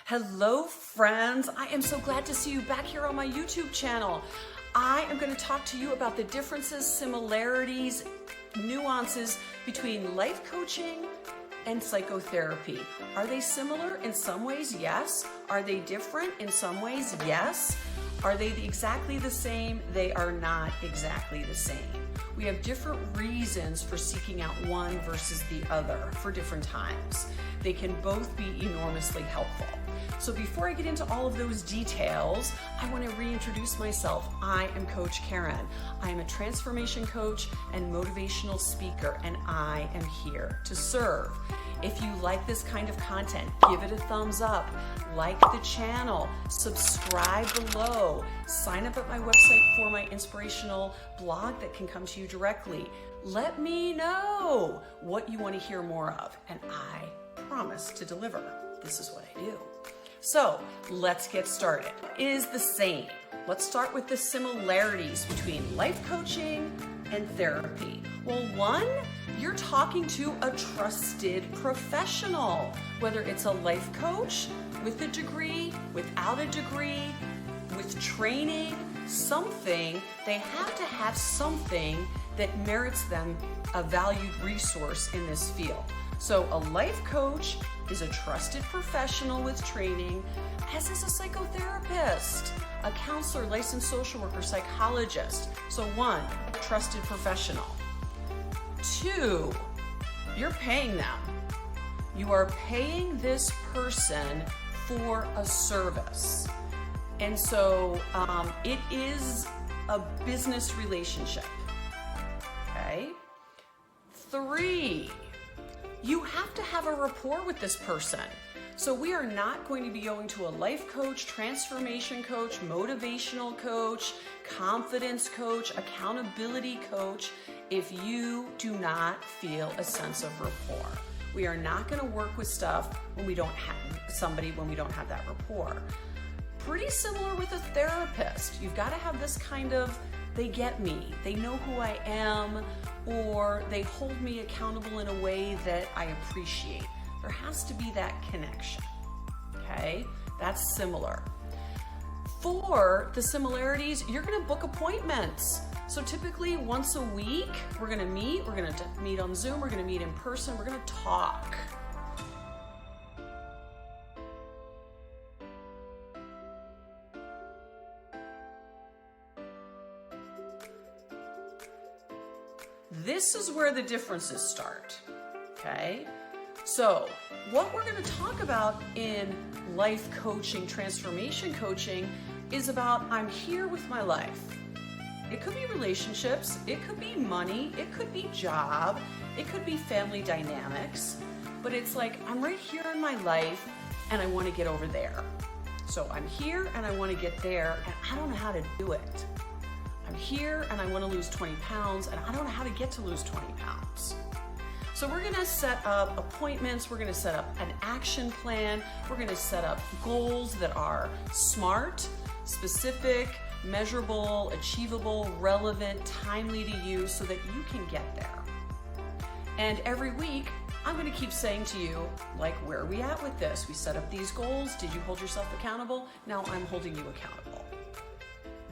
Hello friends, I am so glad to see you back here on my YouTube channel. I am going to talk to you about the differences, similarities, nuances between life coaching and psychotherapy. Are they similar? In some ways, yes. Are they different? In some ways, yes. Are they exactly the same? They are not exactly the same. We have different reasons for seeking out one versus the other for different times. They can both be enormously helpful. So before I get into all of those details, I want to reintroduce myself. I am Coach Karen. I am a transformation coach and motivational speaker, and I am here to serve. If you like this kind of content, give it a thumbs up, like the channel, subscribe below, sign up at my website for my inspirational blog that can come to you directly. Let me know what you want to hear more of, and I promise to deliver. This is what I do. So let's get started. It is the same. Let's start with the similarities between life coaching and therapy. Well, one, you're talking to a trusted professional, whether it's a life coach with a degree, without a degree, with training, something. They have to have something that merits them a valued resource in this field. So a life coach is a trusted professional with training, as is a psychotherapist, a counselor, licensed social worker, psychologist. So one, trusted professional. Two, you're paying them. You are paying this person for a service. And so it is a business relationship, okay? Three, you have to have a rapport with this person. So we are not going to be going to a life coach, transformation coach, motivational coach, confidence coach, accountability coach if you do not feel a sense of rapport. We are not going to work with stuff when we don't have somebody, when we don't have that rapport. Pretty similar with a therapist. You've got to have this kind of, they get me, they know who I am, or they hold me accountable in a way that I appreciate. There has to be that connection, okay? That's similar. For the similarities, you're gonna book appointments. So typically once a week, we're gonna meet on Zoom, we're gonna meet in person, we're gonna talk. This is where the differences start, okay? So what we're going to talk about in life coaching, transformation coaching is about I'm here with my life. It could be relationships, it could be money, it could be job, it could be family dynamics, but it's like I'm right here in my life and I want to get over there. So I'm here and I want to get there and I don't know how to do it. I'm here and I want to lose 20 pounds and I don't know how to get to lose 20 pounds. So we're going to set up appointments, we're going to set up an action plan, we're going to set up goals that are SMART, specific, measurable, achievable, relevant, timely to you so that you can get there. And every week, I'm going to keep saying to you, like, where are we at with this? We set up these goals. Did you hold yourself accountable? Now I'm holding you accountable.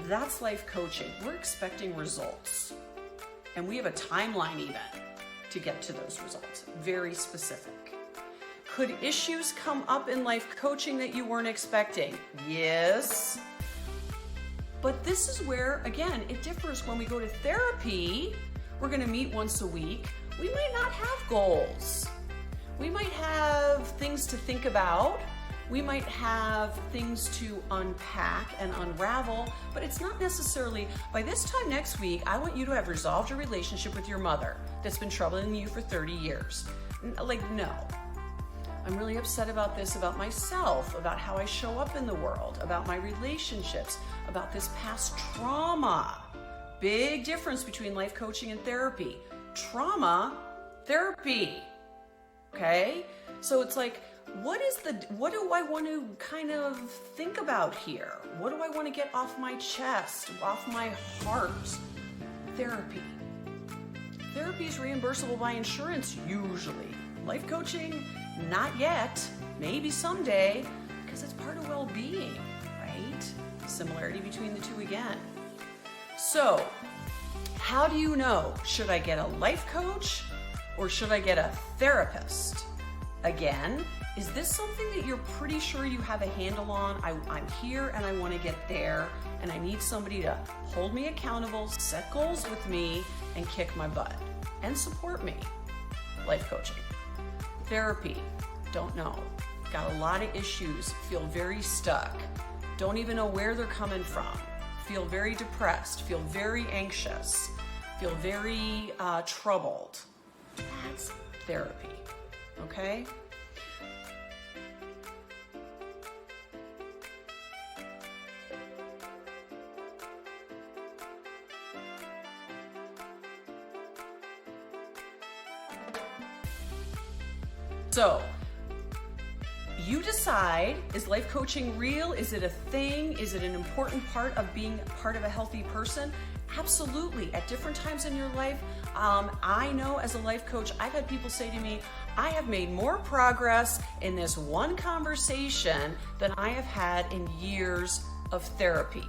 That's life coaching. We're expecting results. And we have a timeline even to get to those results. Very specific. Could issues come up in life coaching that you weren't expecting? Yes. But this is where, again, it differs. When we go to therapy, we're going to meet once a week. We might not have goals. We might have things to think about. We might have things to unpack and unravel, but it's not necessarily, by this time next week, I want you to have resolved your relationship with your mother that's been troubling you for 30 years. Like, no. I'm really upset about this, about myself, about how I show up in the world, about my relationships, about this past trauma. Big difference between life coaching and therapy. Trauma, therapy, okay? So it's like, what do I want to kind of think about here? What do I want to get off my chest, off my heart? Therapy. Therapy is reimbursable by insurance, usually. Life coaching, not yet, maybe someday, because it's well-being, right? Similarity between the two again. So, how do you know, should I get a life coach or should I get a therapist? Again, is this something that you're pretty sure you have a handle on? I'm here and I want to get there, and I need somebody to hold me accountable, set goals with me, and kick my butt and support me. Life coaching. Therapy, don't know. Got a lot of issues, feel very stuck, don't even know where they're coming from, feel very depressed, feel very anxious, feel very troubled. That's therapy, okay? So, you decide, is life coaching real? Is it a thing? Is it an important part of being part of a healthy person? Absolutely. At different times in your life, I know as a life coach, I've had people say to me, I have made more progress in this one conversation than I have had in years of therapy.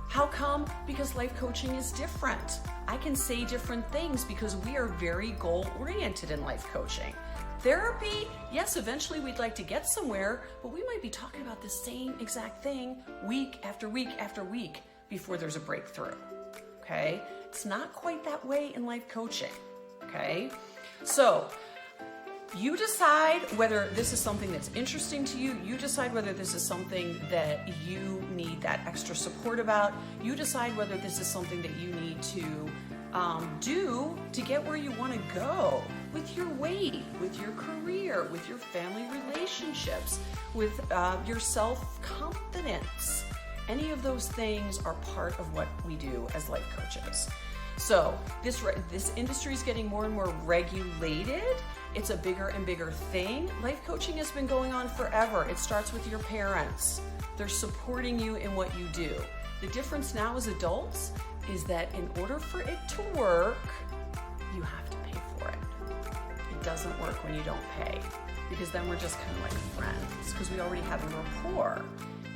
How come? Because life coaching is different. I can say different things because we are very goal-oriented in life coaching. Therapy, yes, eventually we'd like to get somewhere, but we might be talking about the same exact thing week after week after week before there's a breakthrough, okay? It's not quite that way in life coaching, okay? So, you decide whether this is something that's interesting to you. You decide whether this is something that you need that extra support about. You decide whether this is something that you need to do to get where you want to go with your weight, with your career, with your family relationships, with your self-confidence. Any of those things are part of what we do as life coaches. So this industry is getting more and more regulated. It's a bigger and bigger thing. Life coaching has been going on forever. It starts with your parents. They're supporting you in what you do. The difference now as adults is that in order for it to work, you have to pay for it. It doesn't work when you don't pay, because then we're just kind of like friends, because we already have a rapport.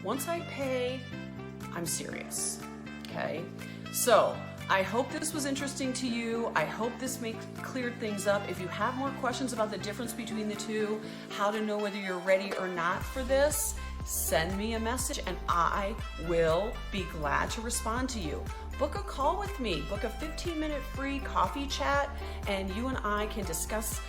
Once I pay, I'm serious, okay? So I hope this was interesting to you. I hope this cleared things up. If you have more questions about the difference between the two, how to know whether you're ready or not for this, send me a message and I will be glad to respond to you. Book a call with me, book a 15-minute free coffee chat, and you and I can discuss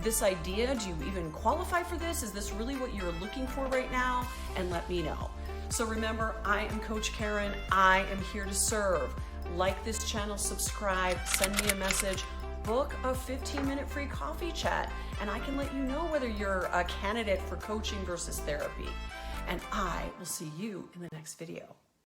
this idea. Do you even qualify for this? Is this really what you're looking for right now? And let me know. So remember, I am Coach Karen. I am here to serve. Like this channel, subscribe, send me a message, book a 15-minute free coffee chat, and I can let you know whether you're a candidate for coaching versus therapy. And I will see you in the next video.